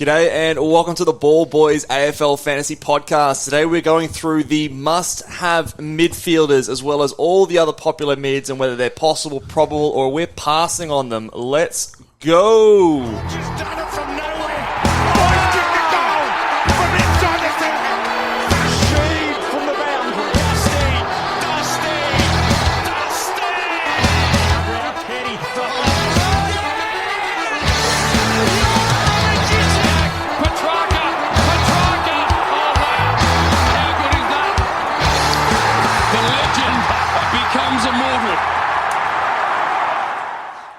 G'day and welcome to the Ball Boys AFL Fantasy Podcast. Today we're going through the must-have midfielders as well as all the other popular mids and whether they're possible, probable, or we're passing on them. Let's go! Just done it from nowhere. Hoisted the goal from inside the centre. Sheed from the boundary. Dusty. Petty. Petrarca. Oh, wow. How good is that? The legend becomes immortal.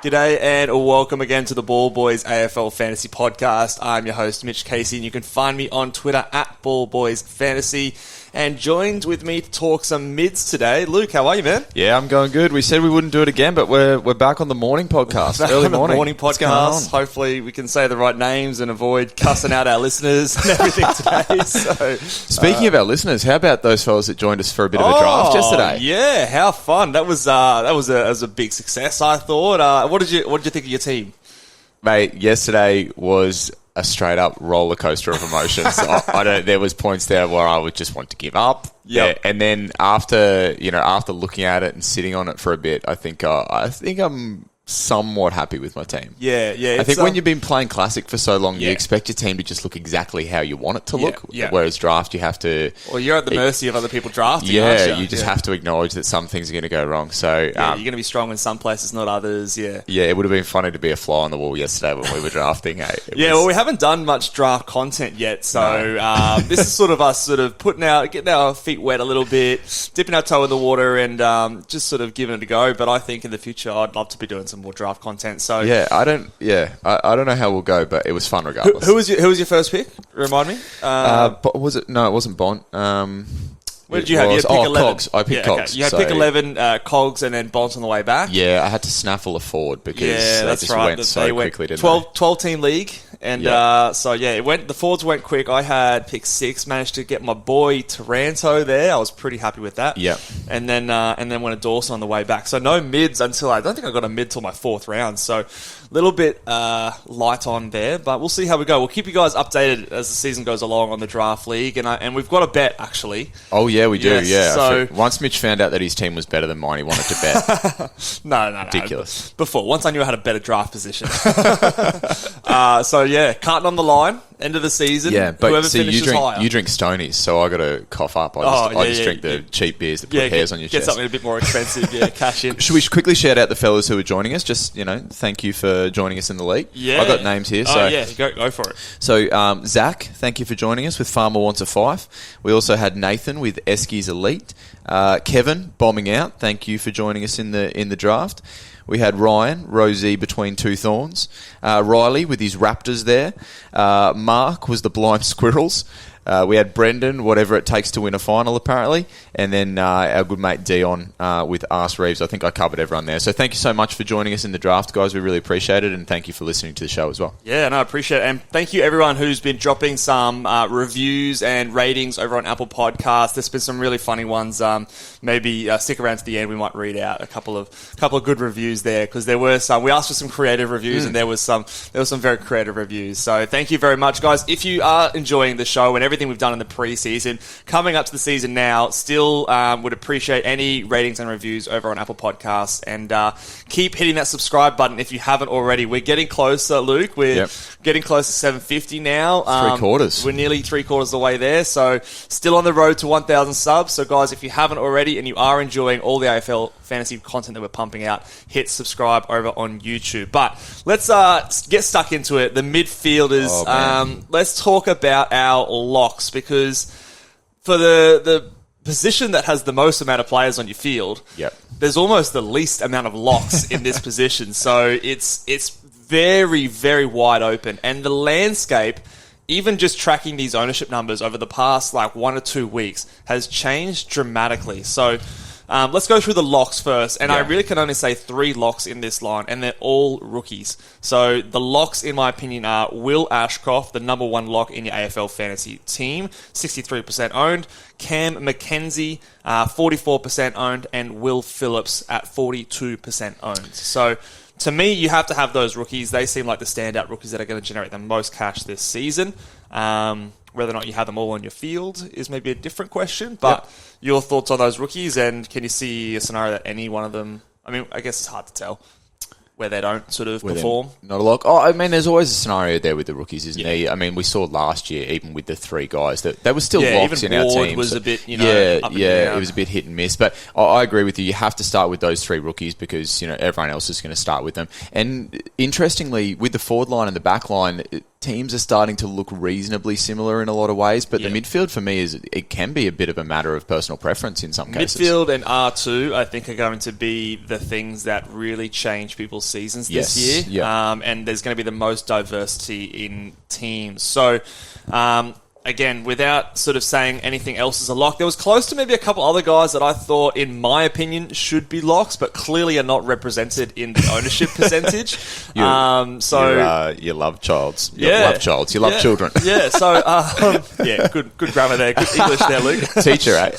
G'day and welcome again to the Ball Boys AFL Fantasy Podcast. I'm your host, Mitch Casey, and you can find me on Twitter at Ball Boys Fantasy. And joined with me to talk some mids today. Luke, how are you, man? Yeah, I'm going good. We said we wouldn't do it again, but we're back on the morning podcast. Early morning Podcast. Hopefully we can say the right names and avoid cussing out our listeners and everything today. So, Speaking of our listeners, how about those fellas that joined us for a bit of a draft yesterday? Yeah, how fun. That was a big success, I thought. What did you think of your team? Mate, yesterday was a straight up roller coaster of emotions. There was points there where I would just want to give up. Yep. Yeah, and then after looking at it and sitting on it for a bit, I think I'm somewhat happy with my team. Yeah. I think when you've been playing Classic for so long, you expect your team to just look exactly how you want it to look. Yeah. Whereas draft, you have to... Well, you're at the mercy of other people drafting, Yeah, aren't you just have to acknowledge that some things are going to go wrong. So you're going to be strong in some places, not others, yeah. Yeah, it would have been funny to be a fly on the wall yesterday when we were drafting. Well, we haven't done much draft content yet, so this is sort of us getting our feet wet a little bit, dipping our toe in the water and just sort of giving it a go. But I think in the future, I'd love to be doing some more draft content. So yeah, I don't know how we'll go, but it was fun regardless. Who was your first pick? Remind me. Was it? No, it wasn't Bont. Where did you have? You had pick 11. Cogs. I picked Cogs. Okay. You had pick 11, Cogs, and then Bont on the way back. Yeah, I had to snaffle a forward because they just went so quickly, didn't 12-team league. And the forwards went quick. I had pick 6, managed to get my boy Taranto there. I was pretty happy with that. Yeah. And then went a Dawson on the way back. So no mids until I don't think I got a mid till my 4th round. So a little bit light on there, but we'll see how we go. We'll keep you guys updated as the season goes along on the draft league. And we've got a bet actually. Oh yeah, we do. Yes, yeah. So once Mitch found out that his team was better than mine, he wanted to bet. No. Ridiculous. Once I knew I had a better draft position. Carton on the line, end of the season. Yeah, but whoever see, finishes higher. you drink Stonies, so I got to cough up. I just drink the cheap beers that put hairs on your Get chest. something a bit more expensive, cash in. Should we quickly shout out the fellas who are joining us? Just, thank you for joining us in the league. Yeah. I got names here. Go for it. So, Zach, thank you for joining us with Farmer Wants a Fife. We also had Nathan with Eskies Elite. Kevin, bombing out. Thank you for joining us in the draft. We had Ryan, Rosie between two thorns. Riley with his Raptors there. Mark was the blind squirrels. We had Brendan, whatever it takes to win a final, apparently. And then our good mate Dion with Arse Reeves. I think I covered everyone there. So thank you so much for joining us in the draft, guys. We really appreciate it. And thank you for listening to the show as well. Yeah, no, I appreciate it. And thank you everyone who's been dropping some reviews and ratings over on Apple Podcasts. There's been some really funny ones. Maybe stick around to the end. We might read out a couple of good reviews there because there were some. We asked for some creative reviews and there was some very creative reviews. So thank you very much, guys. If you are enjoying the show and everything we've done in the preseason, coming up to the season now, still would appreciate any ratings and reviews over on Apple Podcasts, and keep hitting that subscribe button if you haven't already. We're getting closer, Luke. We're getting close to 750 now. 3/4. We're nearly 3/4 of the way there, so still on the road to 1,000 subs. So guys, if you haven't already and you are enjoying all the AFL fantasy content that we're pumping out, hit subscribe over on YouTube. But let's get stuck into it. The midfielders. Let's talk about our locks, because for the position that has the most amount of players on your field, there's almost the least amount of locks in this position. So it's very, very wide open. And the landscape, even just tracking these ownership numbers over the past 1 or 2 weeks, has changed dramatically. So let's go through the locks first. And I really can only say 3 locks in this line, and they're all rookies. So the locks, in my opinion, are Will Ashcroft, the number 1 lock in your AFL fantasy team, 63% owned. Cam McKenzie, 44% owned. And Will Phillips at 42% owned. So to me, you have to have those rookies. They seem like the standout rookies that are going to generate the most cash this season. Whether or not you have them all on your field is maybe a different question. But your thoughts on those rookies, and can you see a scenario that any one of them... I mean, I guess it's hard to tell where they don't sort of perform. Not a lock. Oh, I mean, there's always a scenario there with the rookies, isn't there? I mean, we saw last year, even with the three guys, that they were still locks in our team. Was a bit, up and down. It was a bit hit and miss. But I agree with you. You have to start with those three rookies because, everyone else is going to start with them. And interestingly, with the forward line and the back line, teams are starting to look reasonably similar in a lot of ways, but the midfield for me it can be a bit of a matter of personal preference in some cases. Midfield and R2, I think, are going to be the things that really change people's seasons this year. Yeah. And there's going to be the most diversity in teams. So, again, without sort of saying anything else is a lock, there was close to maybe a couple other guys that I thought, in my opinion, should be locks, but clearly are not represented in the ownership percentage. You love childs. You love childs. You love children. Yeah, so, good grammar there. Good English there, Luke. Teacher, eh?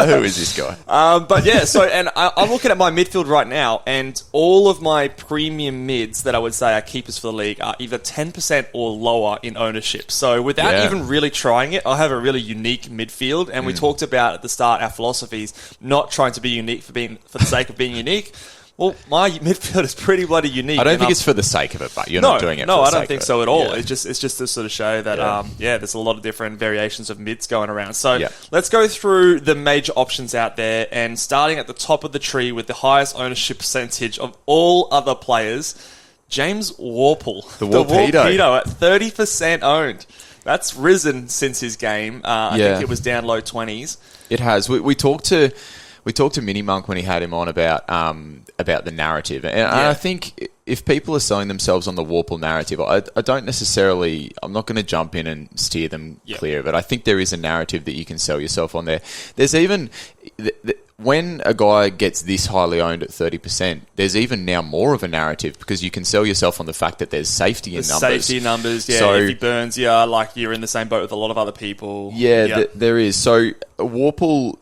Who is this guy? I'm looking at my midfield right now, and all of my premium mids that I would say are keepers for the league are either 10% or lower in ownership. So without even really trying it, I have a really unique midfield, and we talked about at the start our philosophies not trying to be unique for the sake of being unique. Well, my midfield is pretty bloody unique. I don't think it's for the sake of it, but you're not doing it for the sake of it. No, I don't think so at all. Yeah. It's just to sort of show that, there's a lot of different variations of mids going around. So let's go through the major options out there, and starting at the top of the tree with the highest ownership percentage of all other players, James Warple. The Warpedo at 30% owned. That's risen since his game. I think it was down low 20s. It has. We talked to Mini Monk when he had him on about the narrative, and I think if people are selling themselves on the Warple narrative, I don't necessarily. I'm not going to jump in and steer them clear of it. I think there is a narrative that you can sell yourself on there. There's even when a guy gets this highly owned at 30%, there's even now more of a narrative because you can sell yourself on the fact that there's safety in numbers. Safety numbers, yeah. So, if he burns you, like you're in the same boat with a lot of other people. Yeah, there is. So Warple,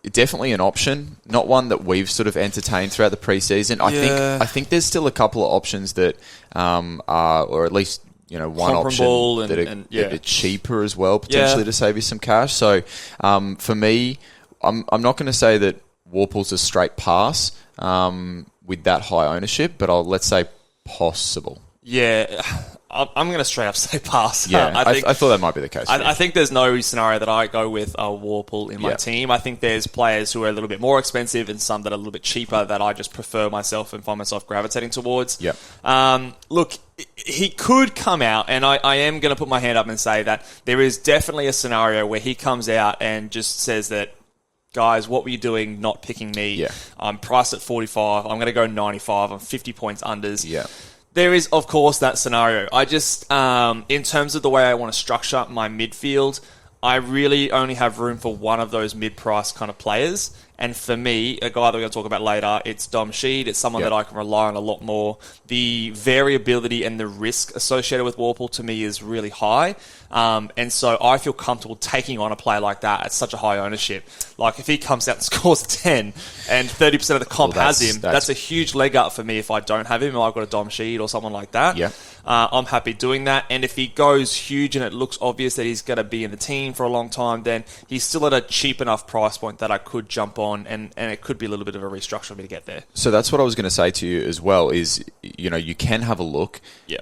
definitely an option, not one that we've sort of entertained throughout the preseason. I think there's still a couple of options that are, or at least one option that are cheaper as well, potentially to save you some cash. So for me, I'm not going to say that Warple's a straight pass with that high ownership, but let's say possible. Yeah, I'm going to straight up say pass. Yeah, I thought that might be the case. I think there's no scenario that I go with a Warple in my team. I think there's players who are a little bit more expensive and some that are a little bit cheaper that I just prefer myself and find myself gravitating towards. Look, he could come out, and I am going to put my hand up and say that there is definitely a scenario where he comes out and just says that, guys, what were you doing not picking me? Yeah. I'm priced at 45. I'm going to go 95. I'm 50 points unders. Yeah. There is, of course, that scenario. I just, in terms of the way I want to structure my midfield, I really only have room for one of those mid-price kind of players. And for me, a guy that we're going to talk about later, it's Dom Sheed. It's someone that I can rely on a lot more. The variability and the risk associated with Warple to me is really high. And so I feel comfortable taking on a player like that at such a high ownership. Like if he comes out and scores 10 and 30% of the comp has him, that's a huge leg up for me if I don't have him or I've got a Dom Sheed or someone like that. Yeah. I'm happy doing that. And if he goes huge and it looks obvious that he's going to be in the team for a long time, then he's still at a cheap enough price point that I could jump on and it could be a little bit of a restructure for me to get there. So that's what I was going to say to you as well is, you can have a look. Yeah.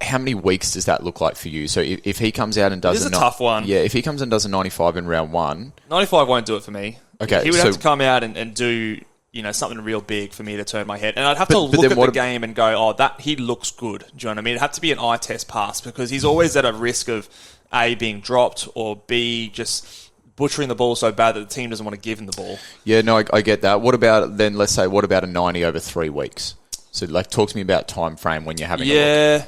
How many weeks does that look like for you? So if he comes out and does this is a tough one. Yeah, if he comes and does a 95 in round one... 95 won't do it for me. Okay. He would have to come out and do... something real big for me to turn my head. And I'd have to look at the game and go, that he looks good. Do you know what I mean? It'd have to be an eye test pass because he's always at a risk of A, being dropped, or B, just butchering the ball so bad that the team doesn't want to give him the ball. Yeah, no, I get that. What about a 90 over 3 weeks? So, talk to me about time frame when you're having a look.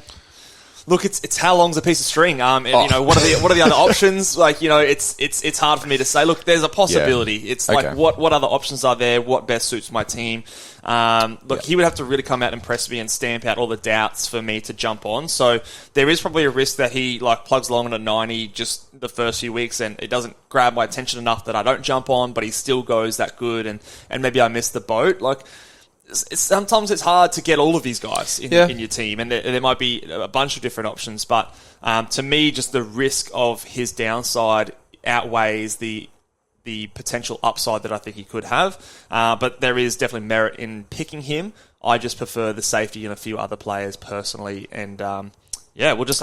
Look, it's how long's a piece of string. What are the other options? It's hard for me to say. Look, there's a possibility. Yeah. It's like what other options are there? What best suits my team? He would have to really come out and impress me and stamp out all the doubts for me to jump on. So there is probably a risk that he plugs along at a 90 just the first few weeks and it doesn't grab my attention enough that I don't jump on, but he still goes that good and maybe I miss the boat. sometimes it's hard to get all of these guys in your team, and there might be a bunch of different options. But to me, just the risk of his downside outweighs the potential upside that I think he could have. But there is definitely merit in picking him. I just prefer the safety and a few other players personally, and I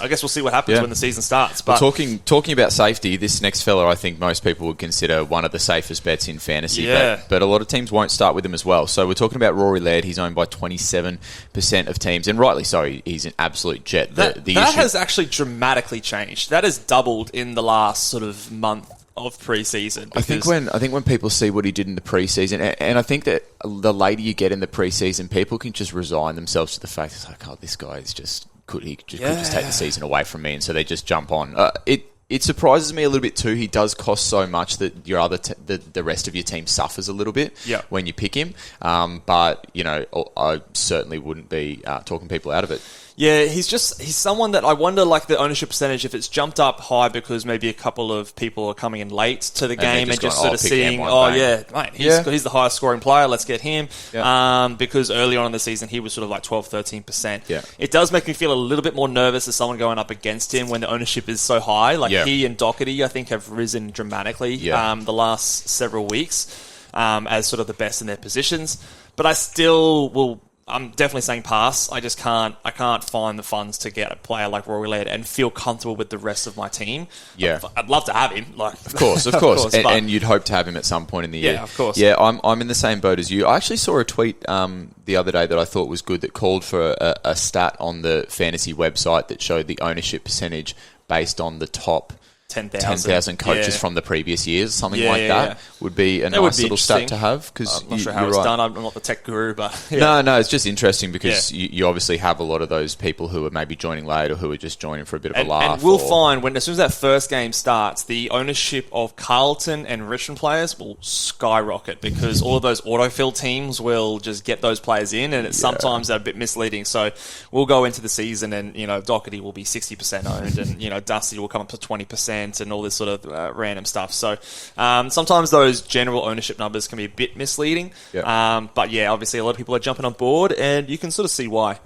guess we'll see what happens when the season starts. But talking about safety, this next fella I think most people would consider one of the safest bets in fantasy. Yeah. But a lot of teams won't start with him as well. So we're talking about Rory Laird. He's owned by 27% of teams, and rightly so. He's an absolute jet. That has actually dramatically changed. That has doubled in the last sort of month of pre-season. I think when people see what he did in the pre-season, and I think that the later you get in the pre-season, people can just resign themselves to the fact it's like, oh, this guy is just could just take the season away from me, and so they just jump on. It surprises me a little bit too. He does cost so much that your the rest of your team suffers a little bit when you pick him. But I certainly wouldn't be talking people out of it. Yeah, he's someone that I wonder, like, the ownership percentage, if it's jumped up high because maybe a couple of people are coming in late to the game and just sort of seeing, he's the highest scoring player, let's get him. Yeah. Because early on in the season, he was sort of like 12-13%. Yeah. It does make me feel a little bit more nervous as someone going up against him when the ownership is so high. Like, he and Doherty, I think, have risen dramatically the last several weeks as sort of the best in their positions. But I still I'm definitely saying pass. I can't find the funds to get a player like Rory Laird and feel comfortable with the rest of my team. Yeah. I'd love to have him. Of course. And you'd hope to have him at some point in the year. Yeah, of course. Yeah, I'm in the same boat as you. I actually saw a tweet the other day that I thought was good that called for a stat on the fantasy website that showed the ownership percentage based on the top 10,000 coaches from the previous years, something like that would be a nice little stat to have. Because I'm not sure how it's done. I'm not the tech guru, but no, it's just interesting because you obviously have a lot of those people who are maybe joining late or who are just joining for a bit of a laugh. And we'll find as soon as that first game starts, the ownership of Carlton and Richmond players will skyrocket because all of those autofill teams will just get those players in, and it's sometimes a bit misleading. So we'll go into the season, and Doherty will be 60% owned, and Dusty will come up to 20%. And all this sort of random stuff. So sometimes those general ownership numbers can be a bit misleading. But obviously a lot of people are jumping on board, and you can sort of see why.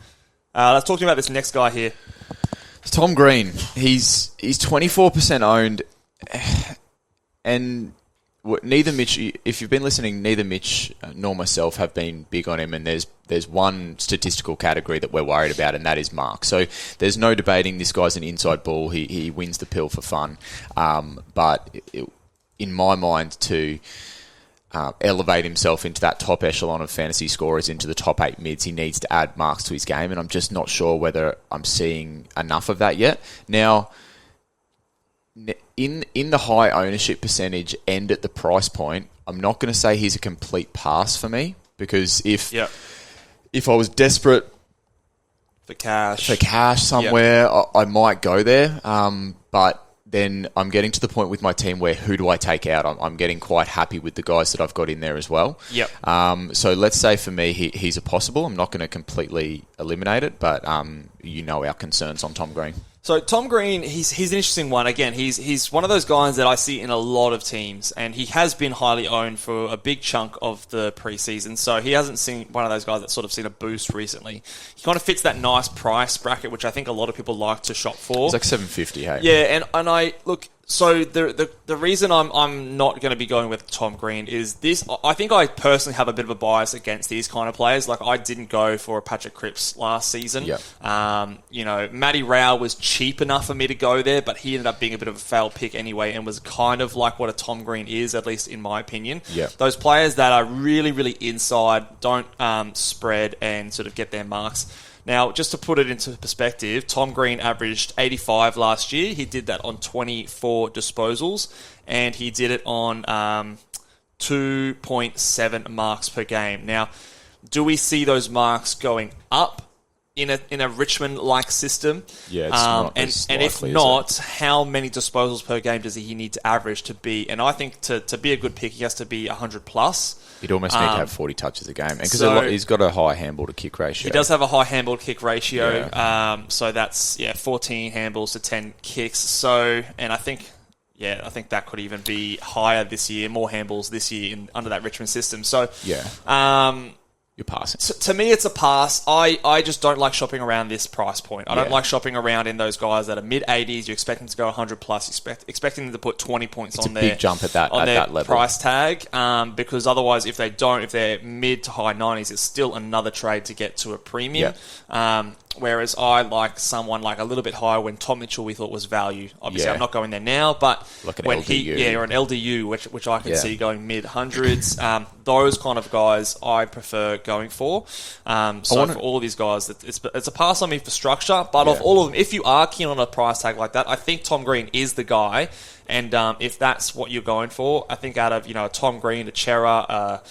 Let's talk about this next guy here. It's Tom Green. He's 24% owned, and neither Mitch, if you've been listening, neither Mitch nor myself have been big on him, and there's one statistical category that we're worried about, and that is marks. So there's no debating this guy's an inside ball. He wins the pill for fun. But in my mind, to elevate himself into that top echelon of fantasy scorers, into the top 8 mids, he needs to add marks to his game, and I'm just not sure whether I'm seeing enough of that yet. Now, in the high ownership percentage and at the price point, I'm not going to say he's a complete pass for me, because if I was desperate for cash somewhere, I might go there. But then I'm getting to the point with my team where who do I take out? I'm getting quite happy with the guys that I've got in there as well. So let's say for me, he's a possible. I'm not going to completely eliminate it, but our concerns on Tom Green. So Tom Green, he's an interesting one. Again, he's one of those guys that I see in a lot of teams, and he has been highly owned for a big chunk of the preseason. So he hasn't seen one of those guys that's sort of seen a boost recently. He kind of fits that nice price bracket, which I think a lot of people like to shop for. It's like $750, hey? Yeah, and I look. So the reason I'm not going to be going with Tom Green is this. I think I personally have a bit of a bias against these kind of players. Like, I didn't go for Patrick Cripps last season. Matty Rao was cheap enough for me to go there, but he ended up being a bit of a failed pick anyway, and was kind of like what a Tom Green is, at least in my opinion. Those players that are really, really inside, don't spread and sort of get their marks. Now, just to put it into perspective, Tom Green averaged 85 last year. He did that on 24 disposals, and he did it on 2.7 marks per game. Now, do we see those marks going up in a Richmond-like system? Yeah, it's not and if not, how many disposals per game does he need to average to be? And I think to be a good pick, he has to be 100 plus. He'd almost need to have 40 touches a game. And because he's got a high handball to kick ratio. He does have a high handball to kick ratio. So that's 14 handballs to 10 kicks. So, and I think that could even be higher this year, more handballs this year under that Richmond system. So, You're passing. So, to me, it's a pass. I just don't like shopping around this price point. I don't like shopping around in those guys that are mid-80s. You're expecting to go 100 plus. Expecting them to put 20 points It's on a their big jump at that level. Price tag. Because otherwise, if they're mid to high 90s, it's still another trade to get to a premium. Whereas I like someone like a little bit higher when Tom Mitchell we thought was value. Obviously, I'm not going there now, but like an when LDU. or an LDU, which I can see going mid hundreds. Those kind of guys I prefer going for. For all of these guys, it's a pass on me for structure. But of all of them, if you are keen on a price tag like that, I think Tom Green is the guy. And if that's what you're going for, I think out of a Tom Green, a Chera,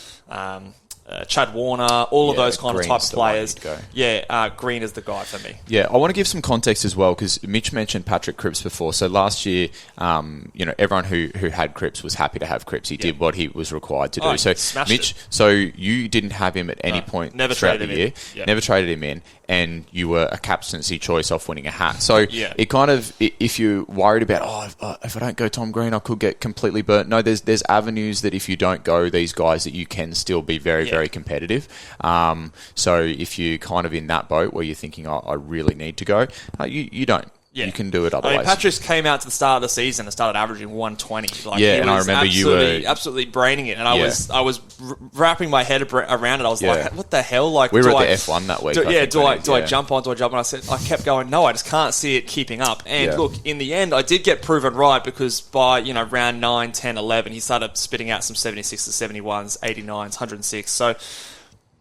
Chad Warner, all of those kind of type of players. Green is the guy for me. Yeah, I want to give some context as well because Mitch mentioned Patrick Cripps before. So last year, everyone who had Cripps was happy to have Cripps. He did what he was required to do. So Mitch, so you didn't have him at any point throughout the year. Never traded him in, and you were a captaincy choice off winning a hat. So it kind of, if you're worried about, if I don't go Tom Green, I could get completely burnt. No, there's avenues that if you don't go these guys that you can still be very competitive. So if you're kind of in that boat where you're thinking, I really need to go, you don't. Yeah. You can do it otherwise. Patrick's came out to the start of the season and started averaging 120. And I remember you were absolutely braining it, and I was wrapping my head around it. I was like, "What the hell?" Like we were at the F1 that week. Do I jump on? And I kept going, "No, I just can't see it keeping up." And look, in the end, I did get proven right because by round 9, 10, 11, he started spitting out some 76s, 71s, 89s, 106. So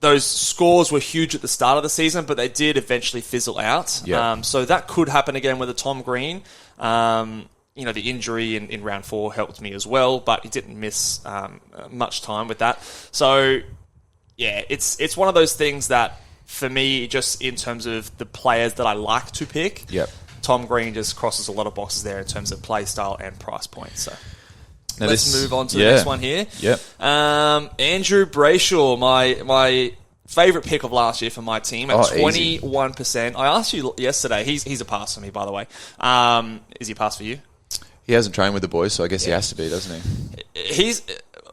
those scores were huge at the start of the season, but they did eventually fizzle out. Yeah. So that could happen again with a Tom Green. The injury in round 4 helped me as well, but he didn't miss much time with that. So, it's one of those things that, for me, just in terms of the players that I like to pick, Tom Green just crosses a lot of boxes there in terms of play style and price point. So now let's move on to the next one here. Andrew Brayshaw, my favourite pick of last year for my team at 21%. I asked you yesterday. He's a pass for me, by the way. Is he a pass for you? He hasn't trained with the boys, so I guess he has to be, doesn't he?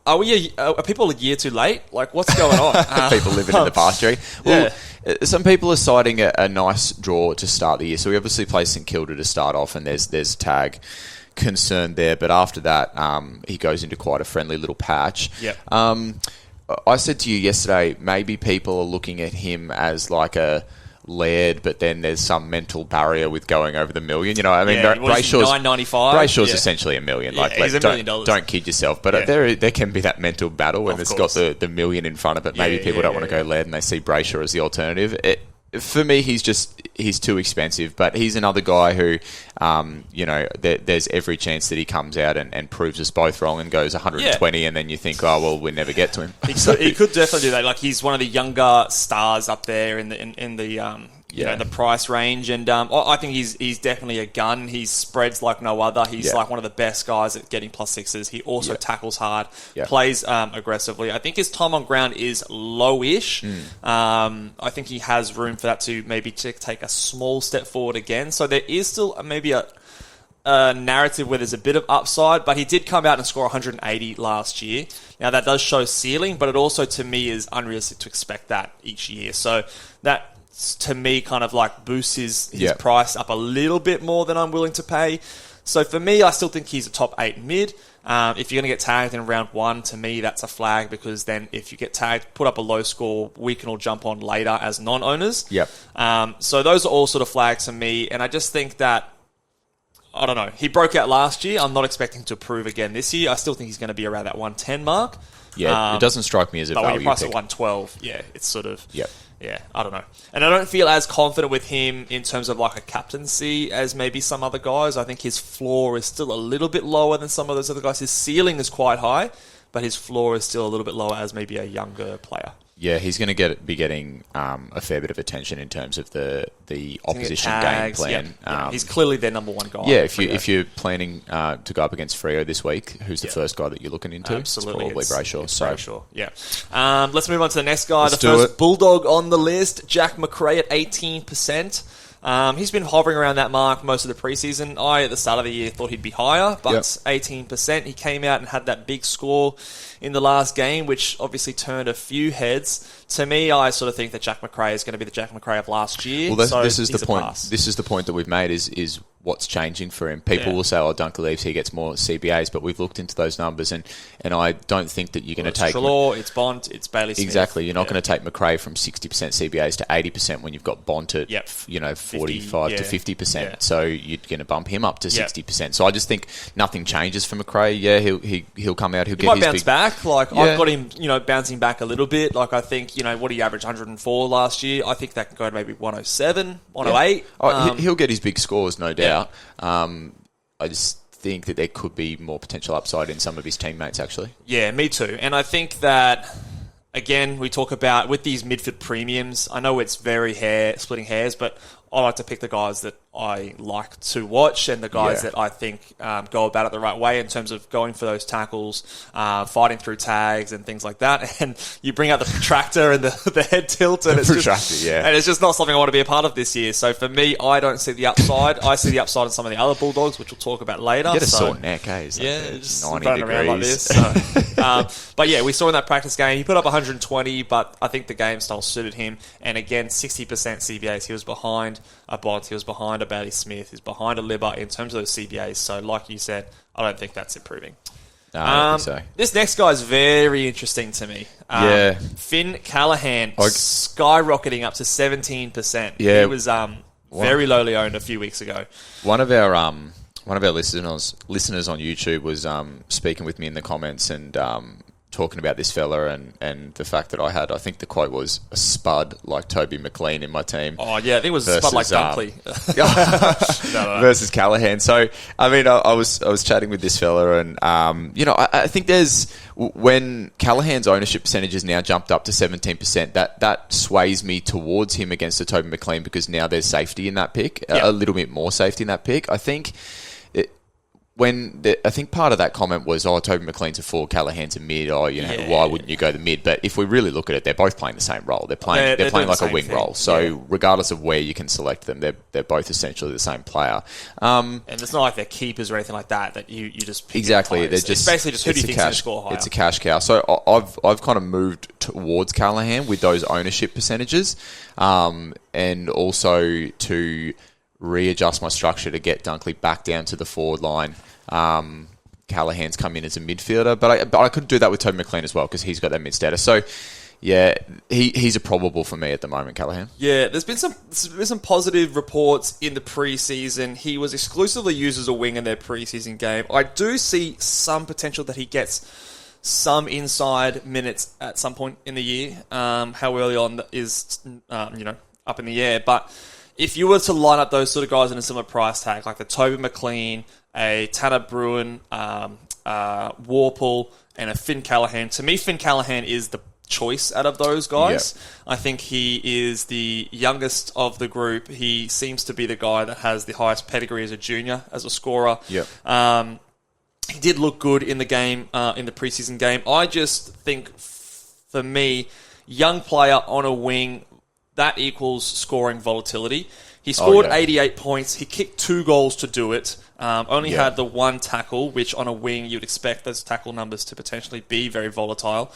Are people a year too late? Like, what's going on? People living in the pasture. Well, some people are citing a nice draw to start the year. So we obviously play St Kilda to start off, and there's tag concern there, but after that he goes into quite a friendly little patch. I said to you yesterday, maybe people are looking at him as like a Laird, but then there's some mental barrier with going over the million. Brayshaw's $9.95. essentially $1 million. He's $1 million. Don't kid yourself. But there can be that mental battle when it's got the million in front of it. Maybe people don't want to go Laird and they see Brayshaw as the alternative. For me, he's too expensive, but he's another guy who, there's every chance that he comes out and proves us both wrong and goes 120, and then you think, we'll never get to him. He could definitely do that. Like, he's one of the younger stars up there in the price range, and I think he's definitely a gun. He spreads like no other. He's like one of the best guys at getting +6s. He also tackles hard, plays aggressively. I think his time on ground is lowish. I think he has room for that to maybe take a small step forward again. So there is still maybe a narrative where there's a bit of upside, but he did come out and score 180 last year. Now that does show ceiling, but it also to me is unrealistic to expect that each year. So that, to me, kind of like boosts his price up a little bit more than I'm willing to pay. So for me, I still think he's a top 8 mid. If you're going to get tagged in round 1, to me, that's a flag, because then if you get tagged, put up a low score, we can all jump on later as non-owners. So those are all sort of flags for me, and I just think that, I don't know, he broke out last year. I'm not expecting to prove again this year. I still think he's going to be around that 110 mark. It doesn't strike me as a value pick. But when you price at 112, it's sort of... I don't know. And I don't feel as confident with him in terms of like a captaincy as maybe some other guys. I think his floor is still a little bit lower than some of those other guys. His ceiling is quite high, but his floor is still a little bit lower as maybe a younger player. Yeah, he's going to be getting a fair bit of attention in terms of the opposition game plan. He's clearly their number one guy. Yeah, if you're planning to go up against Freo this week, who's the first guy that you're looking into? Absolutely, it's probably Brayshaw. Let's move on to the next guy. The first Bulldog on the list, Jack Macrae at 18%. He's been hovering around that mark most of the preseason. I, at the start of the year, thought he'd be higher, but 18%. He came out and had that big score in the last game, which obviously turned a few heads. To me, I sort of think that Jack Macrae is going to be the Jack Macrae of last year. Well, so this is the point. Pass. This is the point that we've made. Is what's changing for him. People will say, "Oh, Dunkley leaves, he gets more CBAs," but we've looked into those numbers, and I don't think that you're going to take Trelaw, it's Bont, it's Bailey Smith. Exactly, you're not going to take Macrae from 60% CBAs to 80% when you've got Bont at 45 to 50%. So you're going to bump him up to 60%. So I just think nothing changes for Macrae. Yeah, he'll come out. He might bounce back. Like I've got him, bouncing back a little bit. Like I think, what did he average? 104 last year. I think that can go to maybe 107, 108. He'll get his big scores, no doubt. I just think that there could be more potential upside in some of his teammates, actually. Yeah, me too. And I think that, again, we talk about with these midfield premiums, I know it's very splitting hairs, but I like to pick the guys that I like to watch and the guys that I think go about it the right way in terms of going for those tackles, fighting through tags and things like that. And you bring out the protractor and the head tilt, and it's just not something I want to be a part of this year. So for me, I don't see the upside. I see the upside in some of the other Bulldogs, which we'll talk about later. Get a sore neck, eh? Just 90 running degrees. around like this. So. But yeah, we saw in that practice game, he put up 120, but I think the game style suited him. And again, 60% CBAs. He was behind a Bont, he was behind a Bailey Smith, he's behind a Libba in terms of those CBAs. So like you said, I don't think that's improving. No, I don't think so. This next guy is very interesting to me. Finn Callaghan skyrocketing up to 17%. Yeah. He was very lowly owned a few weeks ago. One of our listeners on YouTube was speaking with me in the comments and talking about this fella and the fact that I think the quote was a spud like Toby McLean in my team. Oh yeah, I think it was a spud like Dunkley versus Callaghan. So I mean, I was chatting with this fella and I think when Callaghan's ownership percentage has now jumped up to 17%, that sways me towards him against the Toby McLean because now there's safety in that pick, a little bit more safety in that pick. I think. I think part of that comment was, Toby McLean's a forward, Callaghan's a mid. Why wouldn't you go the mid? But if we really look at it, they're both playing the same role. They're playing like a wing role. So regardless of where you can select them, they're both essentially the same player. And it's not like they're keepers or anything like that. That you just pick exactly. They're just, it's basically just who do you think's going to score higher. It's a cash cow. So I've kind of moved towards Callaghan with those ownership percentages, and also to readjust my structure to get Dunkley back down to the forward line. Callaghan's come in as a midfielder, but I could do that with Toby McLean as well because he's got that mid status. So yeah, he's a probable for me at the moment, Callaghan. Yeah, there's been some positive reports in the preseason. He was exclusively used as a wing in their preseason game. I do see some potential that he gets some inside minutes at some point in the year. How early on is up in the air, but if you were to line up those sort of guys in a similar price tag, like the Toby McLean, a Tanner Bruin, Warple, and a Finn Callaghan, to me, Finn Callaghan is the choice out of those guys. Yep. I think he is the youngest of the group. He seems to be the guy that has the highest pedigree as a junior, as a scorer. Yep. He did look good in the game, in the preseason game. I just think, for me, young player on a wing, that equals scoring volatility. He scored 88 points. He kicked 2 goals to do it. Only had the 1 tackle, which on a wing you'd expect those tackle numbers to potentially be very volatile.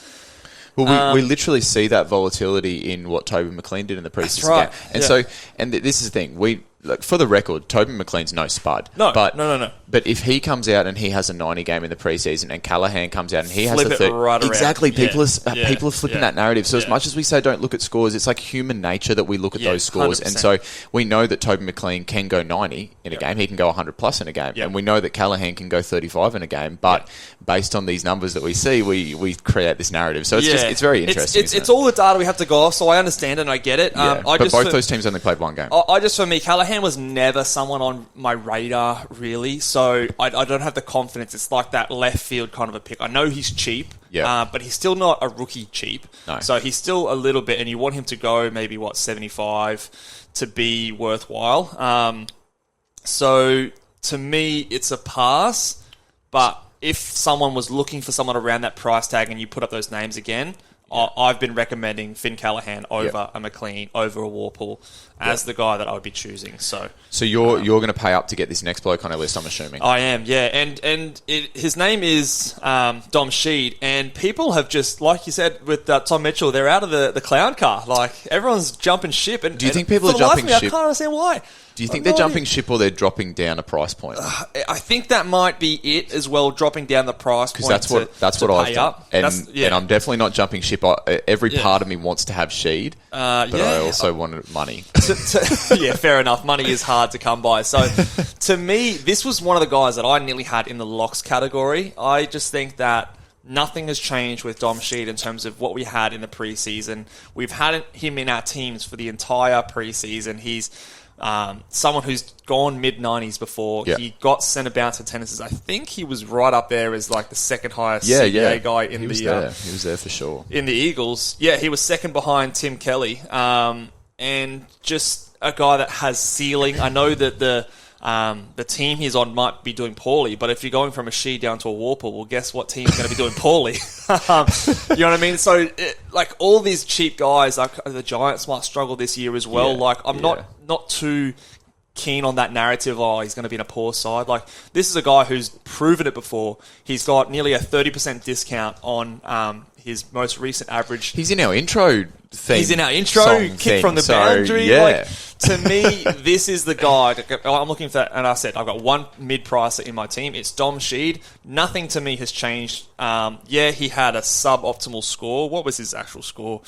Well, we literally see that volatility in what Toby McLean did in the preseason game. And this is the thing. For the record, Toby McLean's no spud. No. But if he comes out and he has a 90 game in the preseason and Callaghan comes out and he has a 30... Right exactly. People are flipping that narrative. So as much as we say don't look at scores, it's like human nature that we look at those scores. 100%. And so we know that Toby McLean can go 90 in a game. He can go 100 plus in a game. And we know that Callaghan can go 35 in a game. But based on these numbers that we see, we create this narrative. So it's very interesting. It's all the data we have to go off, so I understand it and I get it. But both those teams only played 1 game. For me, Callaghan was never someone on my radar, really. So I don't have the confidence. It's like that left field kind of a pick. I know he's cheap, but he's still not a rookie cheap. No. So he's still a little bit, and you want him to go maybe, 75 to be worthwhile. So to me, it's a pass. But if someone was looking for someone around that price tag and you put up those names again, I've been recommending Finn Callaghan over a McLean, over a Warple, as the guy that I would be choosing. So you're going to pay up to get this next bloke on our list, I'm assuming. I am, yeah. And his name is Dom Sheed, and people have just, like you said with Tom Mitchell, they're out of the clown car. Like, everyone's jumping ship. And do you think people are jumping ship? I can't understand why. Do you think they're jumping ship or they're dropping down a price point? I think that might be it as well, dropping down the price point. Because that's what I've done. And I'm definitely not jumping ship. Every part of me wants to have Sheed, but I also wanted money. Yeah, fair enough. Money is hard to come by. So, to me, this was one of the guys that I nearly had in the locks category. I just think that nothing has changed with Dom Sheed in terms of what we had in the preseason. We've had him in our teams for the entire preseason. He's someone who's gone mid-90s before. Yeah. He got centre bounce attendances. I think he was right up there as like the second highest CBA guy in he was there for sure. In the Eagles. Yeah, he was second behind Tim Kelly. And just a guy that has ceiling. I know that the team he's on might be doing poorly, but if you're going from a Sheed down to a Warple, well, guess what team's going to be doing poorly? You know what I mean? So, like, all these cheap guys, like the Giants might struggle this year as well. Like, I'm not too keen on that narrative, he's going to be in a poor side. Like, this is a guy who's proven it before. He's got nearly a 30% discount on his most recent average. He's in our intro theme. He's in our intro, kick from the boundary. Yeah. Like, to me, this is the guy. I'm looking for that, and I said, I've got one mid-pricer in my team. It's Dom Sheed. Nothing to me has changed. He had a suboptimal score. What was his actual score?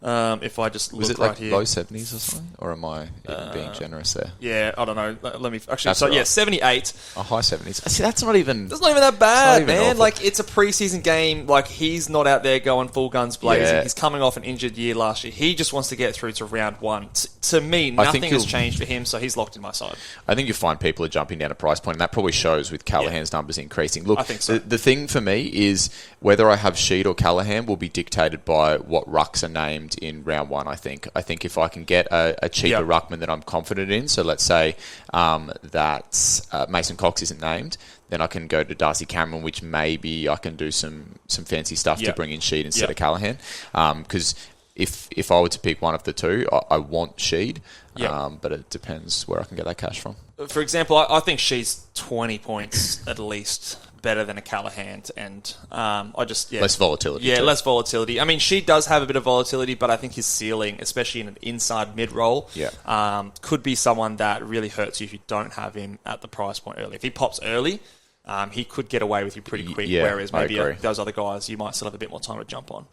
If I just was look it like right here. low 70s or something, or am I even being generous there? Yeah, I don't know. Let me actually. So yeah, 78. A high 70s. See, that's not even. That's not even that bad, man. Awful. Like, it's a preseason game. Like, he's not out there going full guns blazing. Yeah. He's coming off an injured year last year. He just wants to get through to round one. To me, nothing has changed for him, so he's locked in my side. I think you'll find people are jumping down a price point, and that probably shows with Callaghan's numbers increasing. Look, I think so. The thing for me is whether I have Sheed or Callaghan will be dictated by what rucks are named in round one. I think if I can get a cheaper ruckman that I'm confident in, so let's say that Mason Cox isn't named, then I can go to Darcy Cameron, which maybe I can do some fancy stuff to bring in Sheed instead of Callaghan. Because if I were to pick one of the two, I want Sheed, but it depends where I can get that cash from. For example, I think she's 20 points at least better than a Callaghan, and less volatility. Yeah, too. less volatility. I mean, she does have a bit of volatility, but I think his ceiling, especially in an inside mid role, could be someone that really hurts you if you don't have him at the price point early. If he pops early, he could get away with you pretty quick, whereas maybe those other guys, you might still have a bit more time to jump on.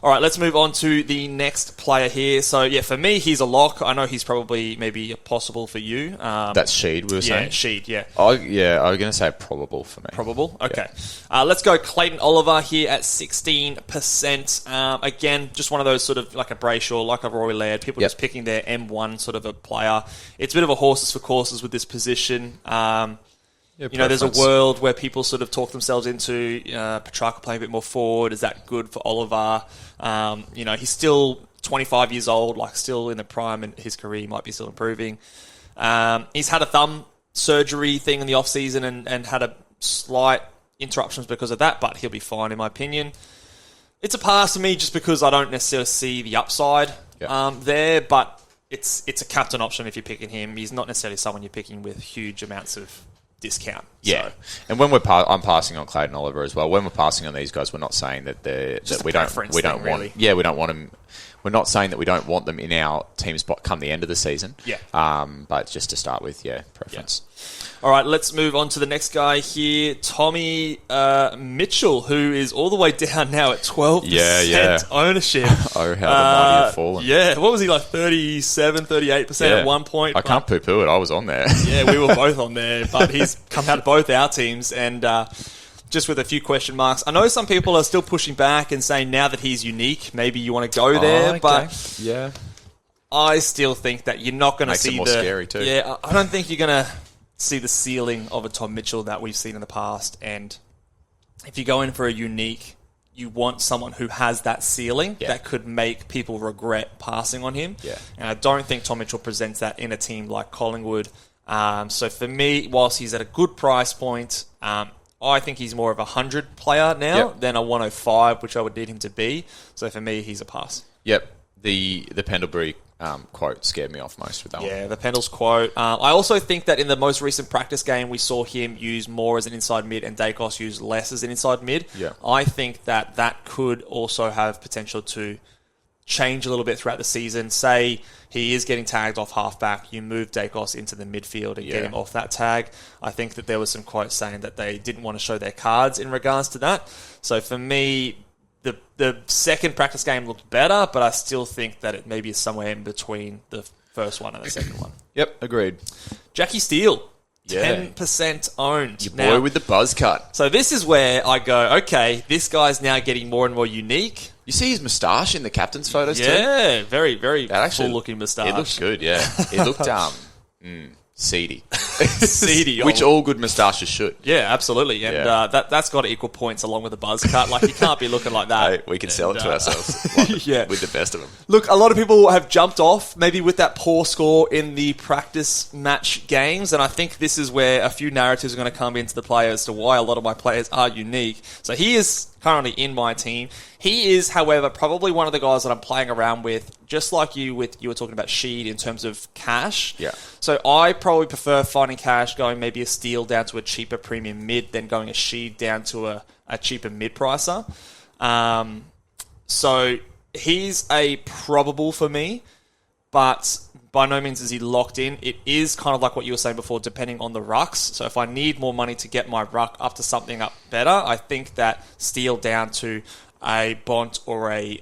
All right, let's move on to the next player here. So, yeah, for me, he's a lock. I know he's probably maybe possible for you. That's Sheed, we were saying? Sheed, yeah. I was going to say probable for me. Probable? Okay. Yeah. Let's go Clayton Oliver here at 16%. Again, just one of those sort of like a Brayshaw, like a Rory Laird, people just picking their M1 sort of a player. It's a bit of a horses for courses with this position. There's a world where people sort of talk themselves into Petrarca playing a bit more forward. Is that good for Oliver? He's still 25 years old, like still in the prime in his career. He might be still improving. He's had a thumb surgery thing in the off-season and had a slight interruptions because of that, but he'll be fine in my opinion. It's a pass to me just because I don't necessarily see the upside there, but it's a captain option if you're picking him. He's not necessarily someone you're picking with huge amounts of discount. Yeah, so. And when I'm passing on Clayton Oliver as well. When we're passing on these guys, we're not saying that we don't want them. We're not saying that we don't want them in our team spot come the end of the season. Yeah. But just to start with, preference. Yeah. All right, let's move on to the next guy here, Tommy Mitchell, who is all the way down now at 12% ownership. Oh, how the mighty have fallen. Yeah, what was he, like 37, 38% at one point? I can't poo-poo it, I was on there. Yeah, we were both on there, but he's come out of both our teams, and just with a few question marks. I know some people are still pushing back and saying now that he's unique, maybe you want to go there, but I still think that you're not going to see it more scary too. Yeah, I don't think you're going to see the ceiling of a Tom Mitchell that we've seen in the past, and if you go in for a unique, you want someone who has that ceiling that could make people regret passing on him. Yeah. And I don't think Tom Mitchell presents that in a team like Collingwood. So for me, whilst he's at a good price point, I think he's more of a 100 player now than a 105, which I would need him to be. So for me, he's a pass. Yep. The Pendlebury quote scared me off most with that one. Yeah, the Pendles quote. I also think that in the most recent practice game, we saw him use more as an inside mid and Dacos use less as an inside mid. Yeah. I think that could also have potential to change a little bit throughout the season. Say he is getting tagged off halfback, you move Dacos into the midfield and get him off that tag. I think that there was some quotes saying that they didn't want to show their cards in regards to that. So for me, the second practice game looked better, but I still think that it maybe is somewhere in between the first one and the second one. Yep, agreed. Jackie Steele, Yeah. 10% owned. Your boy with the buzz cut. So this is where I go, okay, this guy's now getting more and more unique. You see his moustache in the captain's photos too? Yeah, very, very That actually, cool-looking moustache. It looks good, yeah. It looked seedy. Seedy. Which all good moustaches should. Yeah, absolutely. And that's got to equal points along with the buzz cut. Like, you can't be looking like that. Hey, we can sell it to ourselves with the best of them. Look, a lot of people have jumped off, maybe with that poor score in the practice match games, and I think this is where a few narratives are going to come into the play as to why a lot of my players are unique. So he is currently in my team. He is, however, probably one of the guys that I'm playing around with, just like you were talking about Sheed in terms of cash. Yeah. So I probably prefer finding cash, going maybe a Steele down to a cheaper premium mid, than going a Sheed down to a cheaper mid-pricer. So he's a probable for me, but by no means is he locked in. It is kind of like what you were saying before, depending on the rucks. So if I need more money to get my ruck up to something up better, I think that Steele down to a Bont or a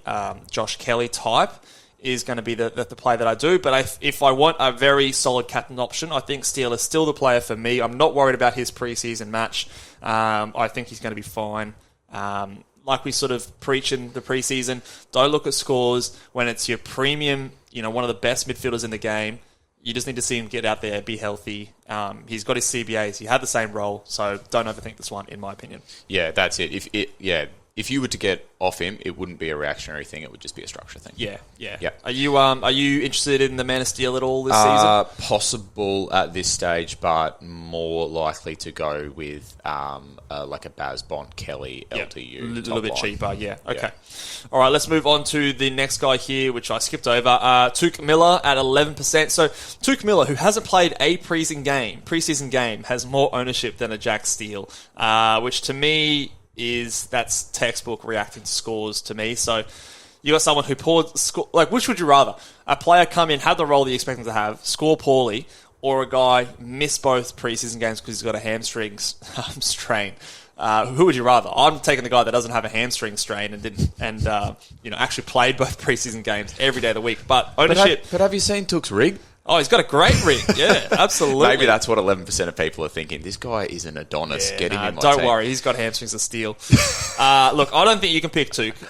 Josh Kelly type is going to be the play that I do. But if I want a very solid captain option, I think Steele is still the player for me. I'm not worried about his preseason match. I think he's going to be fine. Like we sort of preach in the preseason, don't look at scores when it's your premium, one of the best midfielders in the game. You just need to see him get out there, be healthy. He's got his CBAs. He had the same role, so don't overthink this one, in my opinion. Yeah, that's it. If you were to get off him, it wouldn't be a reactionary thing. It would just be a structure thing. Yeah. Are you interested in the Man of Steel at all this season? Possible at this stage, but more likely to go with like a Baz Bont Kelly LTU. A little bit line. cheaper, yeah. Okay. Yeah. All right, let's move on to the next guy here, which I skipped over. Tuke Miller at 11%. So Tuke Miller, who hasn't played a preseason game, has more ownership than a Jack Steele, which to me that's textbook reacting to scores to me. So you got someone who which would you rather? A player come in, have the role that you expect him to have, score poorly, or a guy miss both preseason games because he's got a hamstring strain? Who would you rather? I'm taking the guy that doesn't have a hamstring strain and actually played both preseason games every day of the week. But ownership. But have you seen Took's rig? Oh, he's got a great rig. Yeah, absolutely. Maybe that's what 11% of people are thinking. This guy is an Adonis. Get him in my Don't team. worry, he's got hamstrings of steel. Look, I don't think you can pick Tuke.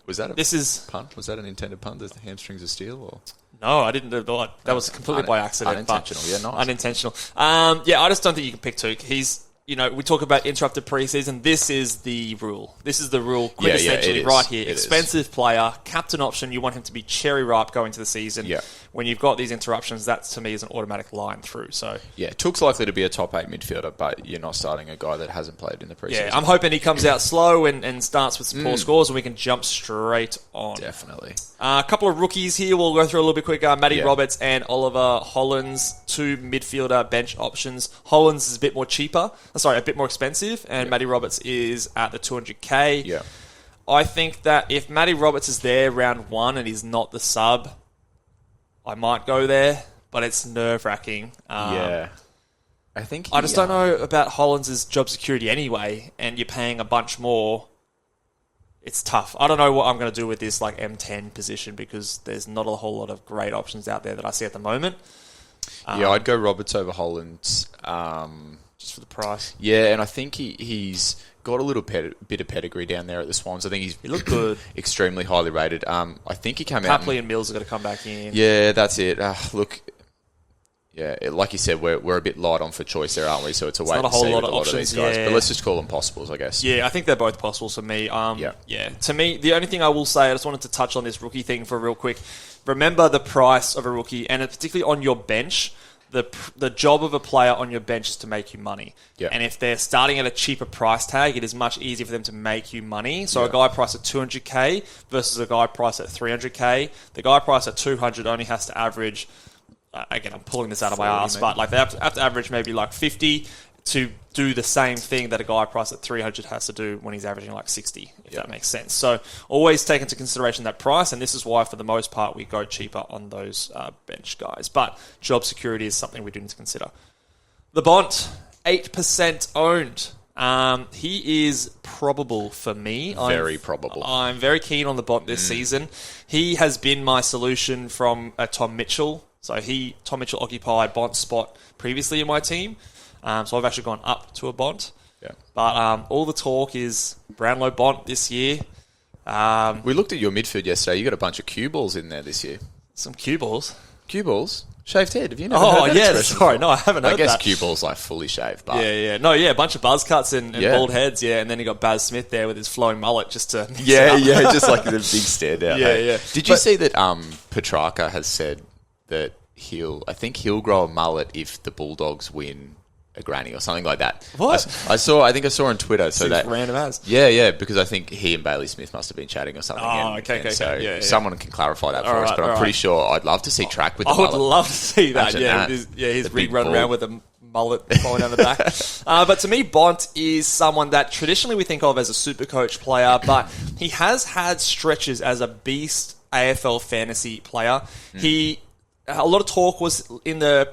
Was that a pun? Was that an intended pun? The hamstrings of steel? Or? No, I didn't do that. That was completely by accident. Unintentional. Yeah, nice. Unintentional. I just don't think you can pick Tuke. He's... we talk about interrupted preseason. This is the rule. This is the rule quintessentially right here. Expensive player, captain option. You want him to be cherry ripe going to the season. Yeah. When you've got these interruptions, that to me is an automatic line through. So yeah, Took's likely to be a top 8 midfielder, but you're not starting a guy that hasn't played in the preseason. Yeah, I'm hoping he comes out slow and starts with some poor scores, and we can jump straight on. Definitely. A couple of rookies here. We'll go through a little bit quicker. Matty Roberts and Oliver Hollands, two midfielder bench options. Hollands is a bit more expensive, and Matty Roberts is at the 200k. Yeah. I think that if Matty Roberts is there round 1 and he's not the sub, I might go there, but it's nerve-wracking. I think I just don't know about Hollands' job security anyway, and you're paying a bunch more. It's tough. I don't know what I'm going to do with this M10 position because there's not a whole lot of great options out there that I see at the moment. I'd go Roberts over Hollands. Just for the price. Yeah, and I think he's got a little bit of pedigree down there at the Swans. I think he looked good. Extremely highly rated. I think he came out... Tapley and Mills are going to come back in. Yeah, that's it. Look... Yeah, like you said, we're a bit light on for choice there, aren't we? So it's a wait not a and whole see lot with of a lot of options, these guys. yeah. But let's just call them possibles, I guess. Yeah, I think they're both possibles for me. To me, the only thing I will say, I just wanted to touch on this rookie thing for real quick. Remember the price of a rookie, and particularly on your bench, the job of a player on your bench is to make you money. Yeah. And if they're starting at a cheaper price tag, it is much easier for them to make you money. So a guy priced at 200k versus a guy priced at 300k, the guy priced at 200 only has to average, again, I'm pulling this out of my ass, but like they have to average maybe like 50 to do the same thing that a guy priced at 300 has to do when he's averaging like 60, if that makes sense. So always take into consideration that price, and this is why, for the most part, we go cheaper on those bench guys. But job security is something we do need to consider. The Bont, 8% owned. He is probable for me. Very probable. I'm very keen on the Bont this season. He has been my solution from Tom Mitchell. So Tom Mitchell occupied Bont's spot previously in my team. So I've actually gone up to a Bont. Yeah. But all the talk is Brownlow Bont this year. We looked at your midfield yesterday. You got a bunch of cue balls in there this year. Some cue balls. Cue balls? Shaved head. Have you never heard that expression sorry. before? No, I haven't heard I guess that. cue balls like fully shaved. But Yeah. No, a bunch of buzz cuts and bald heads, and then you got Baz Smith there with his flowing mullet just to mix it up. just like the big stare down. Yeah. Did you see that Petrarca has said that he'll grow a mullet if the Bulldogs win a granny or something like that? What? I think I saw on Twitter. So Seems that random as. Yeah, because I think he and Bailey Smith must have been chatting or something. Oh, okay. So Yeah. someone can clarify that for All us. right, But I'm all pretty right. sure I'd love to see Track with the I would mullet. love to see that. Imagine that. His The rig big running ball. around with a mullet falling down the back. But to me, Bont is someone that traditionally we think of as a super coach player, but he has had stretches as a beast AFL fantasy player. A lot of talk was in the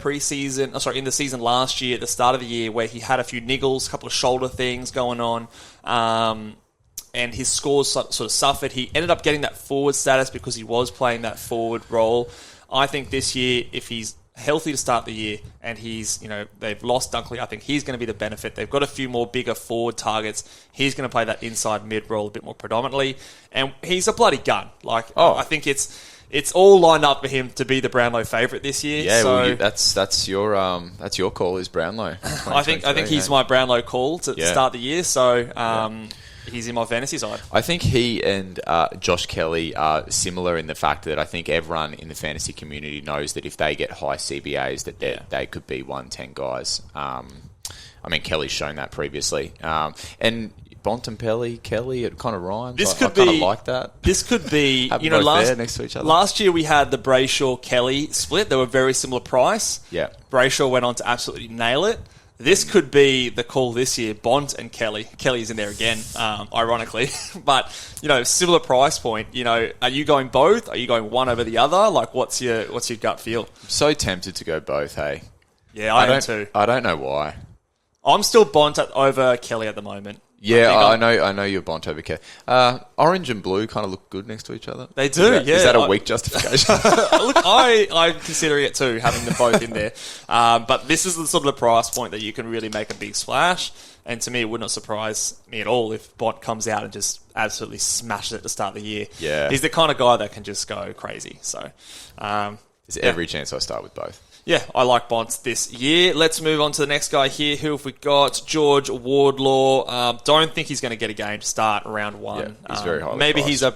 in the season last year, at the start of the year, where he had a few niggles, a couple of shoulder things going on, and his scores sort of suffered. He ended up getting that forward status because he was playing that forward role. I think this year, if he's healthy to start the year, and they've lost Dunkley, I think he's going to be the benefit. They've got a few more bigger forward targets. He's going to play that inside mid role a bit more predominantly, and he's a bloody gun. I think it's all lined up for him to be the Brownlow favourite this year. Yeah, so well, that's your call, is Brownlow. I think he's my Brownlow call to start the year. So he's in my fantasy side. I think he and Josh Kelly are similar in the fact that I think everyone in the fantasy community knows that if they get high CBAs, that they could be 110 guys. Kelly's shown that previously, and Bontempelli, Kelly, it kind of rhymes. I kind of like that. This could be, next to each other. Last year we had the Brayshaw Kelly split. They were very similar price. Yeah. Brayshaw went on to absolutely nail it. This could be the call this year. Bont and Kelly. Kelly's in there again, ironically. But, similar price point. Are you going both? Are you going one over the other? Like, what's your gut feel? So tempted to go both, hey? Yeah, I am too. I don't know why. I'm still Bont over Kelly at the moment. Yeah, I know you're Bont over Kelly. Orange and blue kind of look good next to each other. They do, Is that a weak justification? Look, I'm considering it too, having them both in there. But this is the sort of the price point that you can really make a big splash. And to me, it would not surprise me at all if Bont comes out and just absolutely smashes it to start the year. Yeah. He's the kind of guy that can just go crazy. So, There's every chance I start with both. Yeah, I like Bont this year. Let's move on to the next guy here. Who have we got? George Wardlaw. Don't think he's going to get a game to start round one. Yeah, he's very highly maybe priced. he's a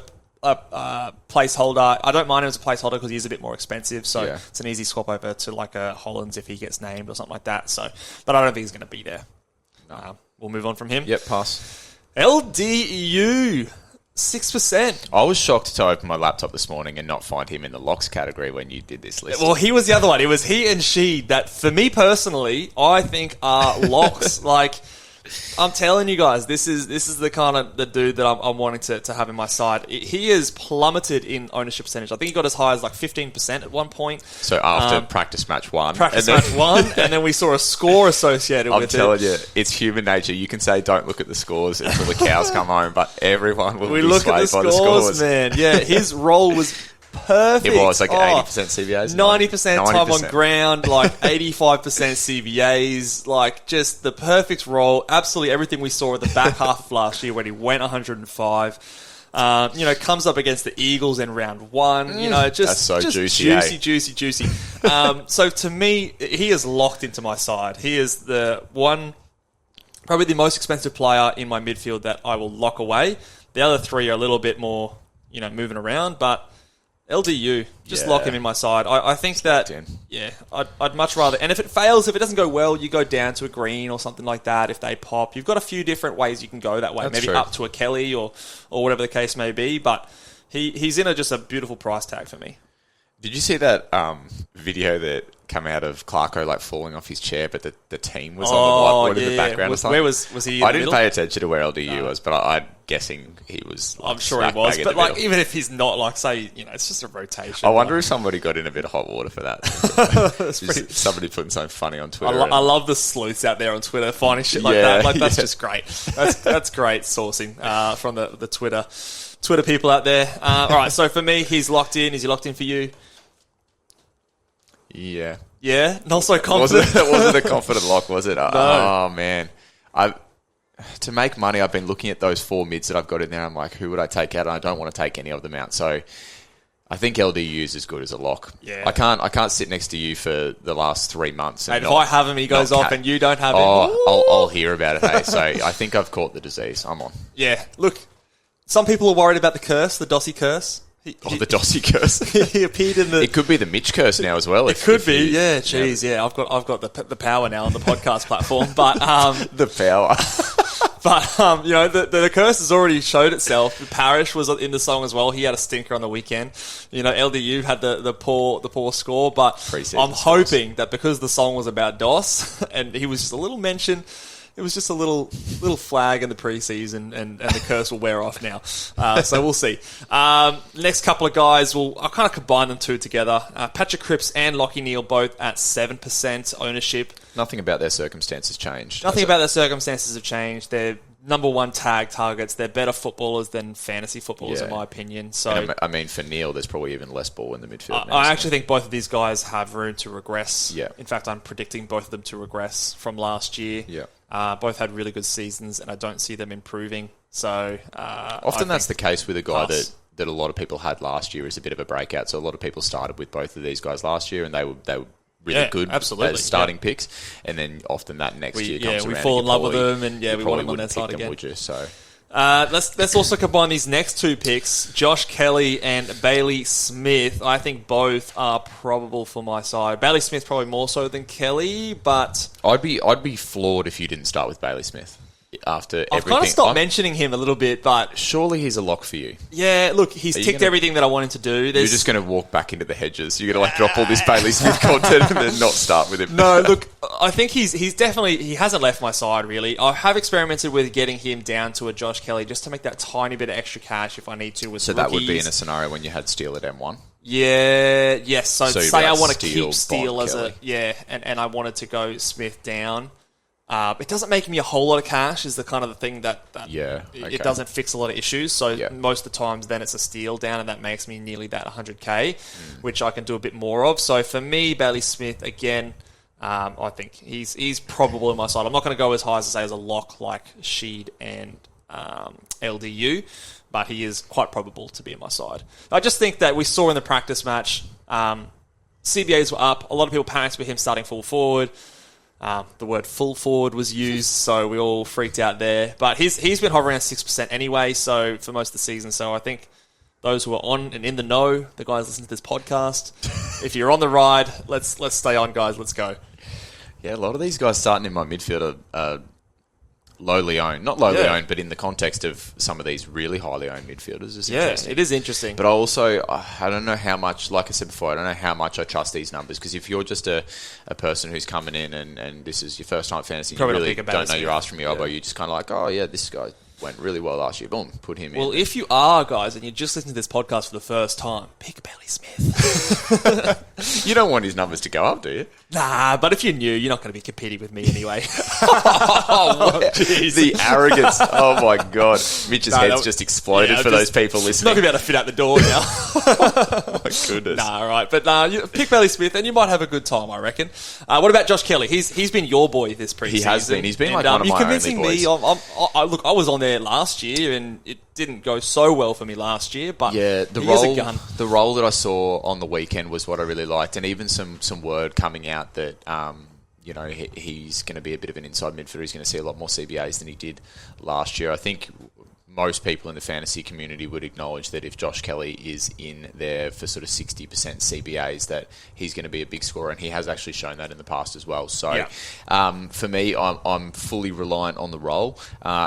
placeholder. I don't mind him as a placeholder because he's a bit more expensive. So it's an easy swap over to like a Hollands if he gets named or something like that. So, but I don't think he's going to be there. No. We'll move on from him. Yep, pass. LDU. 6%. I was shocked to open my laptop this morning and not find him in the locks category when you did this list. Well, he was the other one. It was he and she that, for me personally, I think are locks. I'm telling you guys, this is the kind of the dude that I'm wanting to have in my side. He has plummeted in ownership percentage. I think he got as high as 15% at one point. So after practice match one. And then we saw a score associated with it. I'm telling you, it's human nature. You can say don't look at the scores until the cows come home, but everyone will be swayed by the scores. Man. Yeah, his role was perfect. It was 80% CBAs. 90% time on ground, 85% CBAs, just the perfect role. Absolutely everything we saw at the back half of last year when he went 105. Comes up against the Eagles in round one. That's so juicy, juicy. So to me, he is locked into my side. He is probably the most expensive player in my midfield that I will lock away. The other three are a little bit more, moving around, but LDU, just Yeah. lock him in my side. I think that, in. yeah, I'd much rather. And if it fails, if it doesn't go well, you go down to a green or something like that. If they pop, you've got a few different ways you can go that way. That's Maybe true. up to a Kelly or whatever the case may be. But he's in just a beautiful price tag for me. Did you see that video that came out of Clarko like falling off his chair, but the team was on the whiteboard in the background or something? Where was he? In I the didn't middle? pay attention to where LDU was, but I'm guessing he was. Like, I'm sure he smack was, bang in but the like, middle. even if he's not, like, say, it's just a rotation. I wonder if somebody got in a bit of hot water for that. Just somebody putting something funny on Twitter. I love the sleuths out there on Twitter finding shit like Yeah, that. Like, that's yeah. just great. That's great sourcing from the Twitter people out there. All right, so for me, he's locked in. Is he locked in for you? Yeah. Yeah, not so confident. It wasn't a confident lock, was it? Oh man, to make money, I've been looking at those 4 mids that I've got in there. I'm like, who would I take out? And I don't want to take any of them out. So I think LDU is as good as a lock. Yeah. I can't sit next to you for the last 3 months. And Mate, if I have him, he goes off, and you don't have him. I'll hear about it. Hey, so I think I've caught the disease. I'm on. Yeah, look, some people are worried about the curse, the Dossie curse. The Dossie curse. He appeared in the. It could be the Mitch curse now as well. It could be, yeah. Jeez, yeah. I've got the power now on the podcast platform, but the power. But the curse has already showed itself. Parrish was in the song as well. He had a stinker on the weekend. LDU had the poor score, but Pre-season I'm hoping that because the song was about Doss and he was just a little mention. It was just a little flag in the preseason, and the curse will wear off now. So we'll see. Next couple of guys, I'll kind of combine them two together. Patrick Cripps and Lachie Neale both at 7% ownership. Nothing about their circumstances changed. Nothing about their circumstances have changed. They're number one tag targets. They're better footballers than fantasy footballers, in my opinion. So And for Neale, there's probably even less ball in the midfield. I actually think both of these guys have room to regress. Yeah. In fact, I'm predicting both of them to regress from last year. Yeah. Both had really good seasons, and I don't see them improving. So Often that's the case with a guy pass. that a lot of people had last year as a bit of a breakout. So a lot of people started with both of these guys last year, and they were really good absolutely, as starting picks. And then often that next year comes around. we fall in and love with probably- them, and we you want them probably on their wouldn't side pick them, again. would you? So Let's also combine these next two picks, Josh Kelly and Bailey Smith. I think both are probable for my side. Bailey Smith probably more so than Kelly, but I'd be floored if you didn't start with Bailey Smith after I've everything. kind of stopped mentioning him a little bit. But Surely he's a lock for you. yeah, look, he's Are you ticked gonna- everything that I wanted to do. You're There's- just going to walk back into the hedges. You're going to drop all this Bailey Smith content and then not start with him. No, look, I think he's definitely, he hasn't left my side, really. I have experimented with getting him down to a Josh Kelly just to make that tiny bit of extra cash if I need to with So that would be in rookies. a scenario when you had Steele at M1. Yeah, yes. So So you'd say be I like want to Steele, keep Steele as Kelly. and I wanted to go Smith down. It doesn't make me a whole lot of cash is the kind of the thing that Yeah, okay. it doesn't fix a lot of issues. So Yeah. most of the times then it's a Steele down, and that makes me nearly that 100k, which I can do a bit more of. So for me, Bailey Smith again, I think he's probable in my side. I'm not going to go as high as to say as a lock like Sheed and LDU, but he is quite probable to be in my side. I just think that we saw in the practice match, CBAs were up. A lot of people panicked with him starting full forward. The word full forward was used, so we all freaked out there. But he's been hovering around 6% anyway, so for most of the season. So I think those who are on and in the know, the guys listening to this podcast, if you're on the ride, let's stay on, guys. Let's go. Yeah, a lot of these guys starting in my midfield are lowly owned. Not lowly owned, but in the context of some of these really highly owned midfielders. Is interesting. It is interesting. But I don't know how much, like I said before, I don't know how much I trust these numbers, because if you're just a person who's coming in and this is your first time fantasy, Probably you not really think about don't it, know your yeah. ass from your elbow, you're just kind of like, oh yeah, this guy went really well last year, boom, put him Well, in. if you are, guys, and you're just listening to this podcast for the first time, pick Bailey Smith. You don't want his numbers to go up, do you? Nah, but if you're new, you're not going to be competing with me anyway. The arrogance. Oh my God. Mitch's head's just exploded for those people Not listening. about to fit out the door now. Oh my goodness. Nah, all right. But you pick Bailey Smith and you might have a good time, I reckon. What about Josh Kelly? He's been your boy this preseason. He has been. He's been And, like one of you're my convincing only me. Look, I was on there last year and it didn't go so well for me last year, but Yeah, he is a gun. the role that I saw on the weekend was what I really liked, and even some word coming out that he's going to be a bit of an inside midfielder. He's going to see a lot more CBAs than he did last year. I think most people in the fantasy community would acknowledge that if Josh Kelly is in there for sort of 60% CBAs, that he's going to be a big scorer, and he has actually shown that in the past as well. So for me, I'm fully reliant on the role.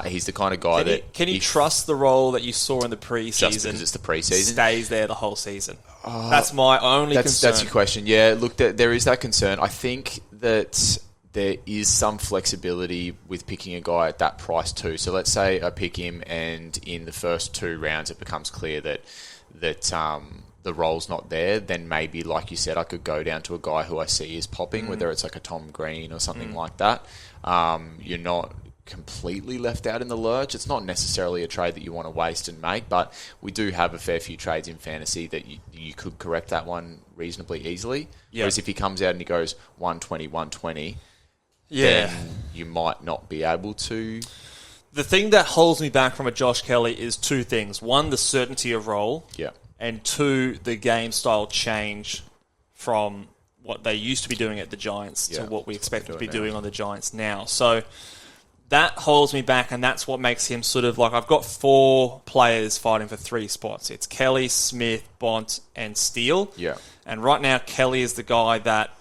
He's the kind of guy Can you trust the role that you saw in the preseason? Just because it's the preseason? Stays there the whole season. That's my only concern. That's your question. Yeah, look, there is that concern. I think that there is some flexibility with picking a guy at that price too. So let's say I pick him, and in the first 2 rounds it becomes clear that the role's not there, then maybe, like you said, I could go down to a guy who I see is popping, whether it's like a Tom Green or something like that. You're not completely left out in the lurch. It's not necessarily a trade that you want to waste and make, but we do have a fair few trades in fantasy that you could correct that one reasonably easily. Whereas if he comes out and he goes 120, then you might not be able to. The thing that holds me back from a Josh Kelly is 2 things. 1, the certainty of role. Yeah. And 2, the game style change from what they used to be doing at the Giants to what we expect to be doing on the Giants now. So that holds me back, and that's what makes him sort of like, I've got 4 players fighting for 3 spots. It's Kelly, Smith, Bont, and Steele. Yeah. And right now, Kelly is the guy that,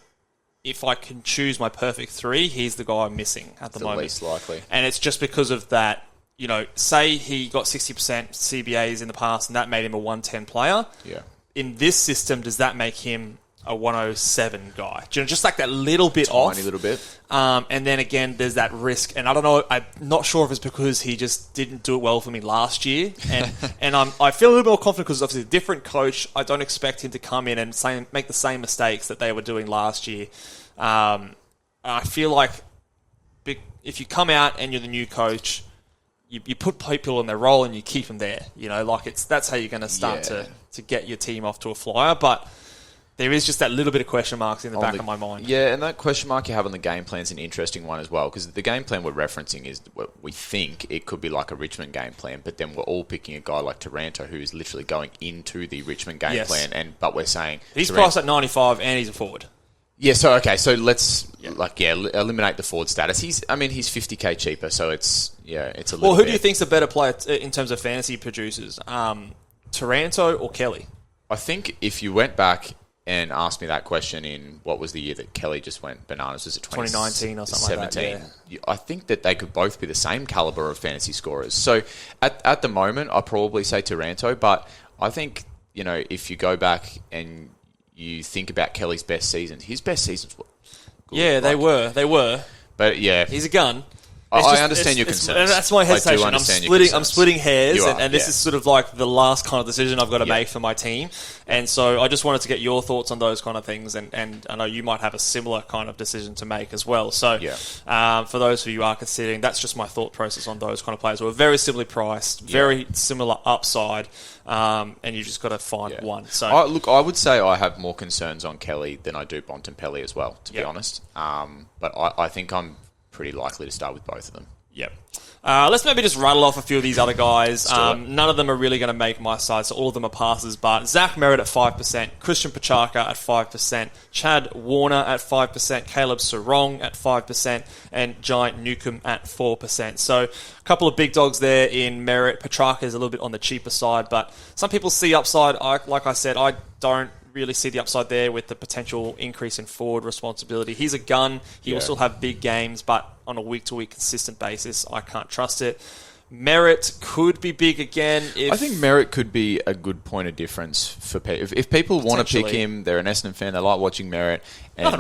if I can choose my perfect 3, he's the guy I'm missing at the moment. Least likely. And it's just because of that, say he got 60% CBAs in the past and that made him a 110 player. Yeah. In this system, does that make him a 107 guy? Just like that little bit off. Tiny little bit. And then again, there's that risk. And I don't know, I'm not sure if it's because he just didn't do it well for me last year. And I feel a little more confident because obviously a different coach. I don't expect him to come in and make the same mistakes that they were doing last year. I feel like if you come out and you're the new coach, you put people in their role and you keep them there. That's how you're going to start to get your team off to a flyer. But there is just that little bit of question marks in the back of my mind. Yeah, and that question mark you have on the game plan is an interesting one as well, because the game plan we're referencing is what we think it could be like a Richmond game plan, but then we're all picking a guy like Taranto who is literally going into the Richmond game plan, but we're saying he's priced at 95 and he's a forward. Yeah, so let's eliminate the forward status. He's 50k cheaper, so it's a little. Well, who do you think's a better player in terms of fantasy producers? Taranto or Kelly? I think if you went back and asked me that question in, what was the year that Kelly just went bananas? Was it 2019 or something like that? Yeah. I think that they could both be the same caliber of fantasy scorers. So at the moment, I'll probably say Taranto, but I think, if you go back and you think about Kelly's best seasons, his best seasons were good. Yeah, they were. But yeah. He's a gun. I understand your concerns. That's my hesitation. I'm splitting hairs, and this is sort of like the last kind of decision I've got to make for my team. And so I just wanted to get your thoughts on those kind of things, and I know you might have a similar kind of decision to make as well. So for those who you are considering, that's just my thought process on those kind of players who are very similarly priced, very similar upside, and you just got to find one. So I would say I have more concerns on Kelly than I do Bontempelli as well, to be honest. But I think I'm pretty likely to start with both of them. Yep. Let's maybe just rattle off a few of these other guys. None of them are really going to make my side, so all of them are passes. But Zach Merritt at 5%, Christian Pachaka at 5%, Chad Warner at 5%, Caleb Sarong at 5%, and Giant Newcomb at 4%. So a couple of big dogs there in Merritt. Pachaka is a little bit on the cheaper side, but some people see upside. Like I said, I don't really see the upside there with the potential increase in forward responsibility. He's a gun. He will still have big games, but on a week-to-week consistent basis, I can't trust it. Merritt could be big again. I think Merritt could be a good point of difference for people. If people want to pick him, they're an Essendon fan, they like watching Merritt, and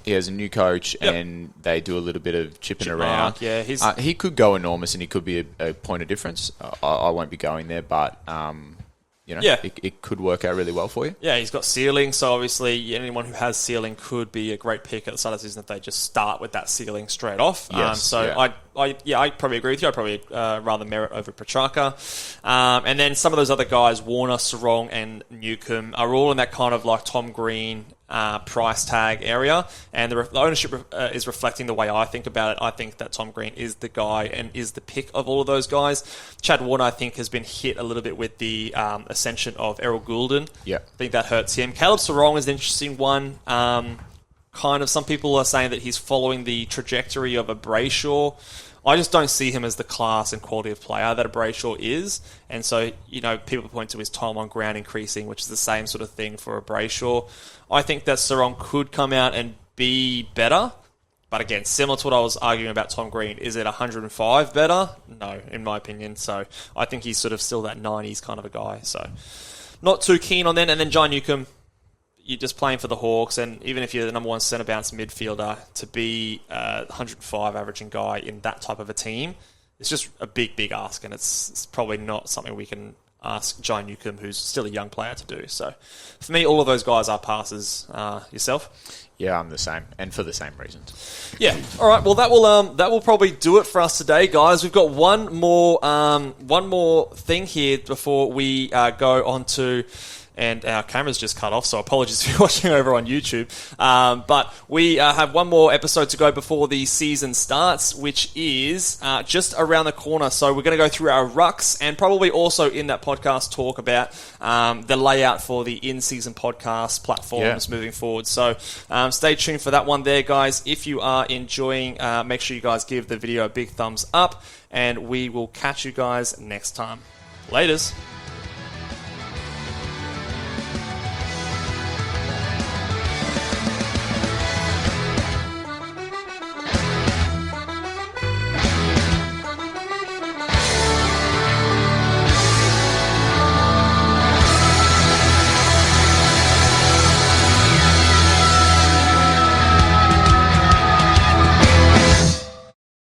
he has a new coach, and they do a little bit of chipping around. He could go enormous, and he could be a point of difference. I won't be going there, but it could work out really well for you. Yeah, he's got ceiling, so obviously anyone who has ceiling could be a great pick at the start of the season if they just start with that ceiling straight off. I probably agree with you. I'd probably rather Merritt over Pachaka. And then some of those other guys, Warner, Sarong, and Newcomb, are all in that kind of like Tom Green price tag area, and the ownership is reflecting the way I think about it. I think that Tom Green is the guy and is the pick of all of those guys. Chad Warner, I think, has been hit a little bit with the ascension of Errol Goulden. Yeah, I think that hurts him. Caleb Sarong is an interesting one. kind of, some people are saying that he's following the trajectory of a Brayshaw. I just don't see him as the class and quality of player that a Brayshaw is. And so, people point to his time on ground increasing, which is the same sort of thing for a Brayshaw. I think that Sarong could come out and be better. But again, similar to what I was arguing about Tom Green, is it 105 better? No, in my opinion. So I think he's sort of still that 90s kind of a guy. So not too keen on that. And then John Newcombe, you're just playing for the Hawks, and even if you're the number one centre bounce midfielder, to be a 105 averaging guy in that type of a team, it's just a big, big ask, and it's probably not something we can ask John Newcombe, who's still a young player, to do. So for me, all of those guys are passes. Yourself? Yeah, I'm the same, and for the same reasons. Yeah. All right. Well, that will probably do it for us today, guys. We've got one more thing here before we go on to. And our camera's just cut off, so apologies if you're watching over on YouTube. But we have one more episode to go before the season starts, which is just around the corner. So we're going to go through our rucks and probably also in that podcast talk about the layout for the in-season podcast platforms moving forward. So stay tuned for that one there, guys. If you are enjoying, make sure you guys give the video a big thumbs up, and we will catch you guys next time. Laters.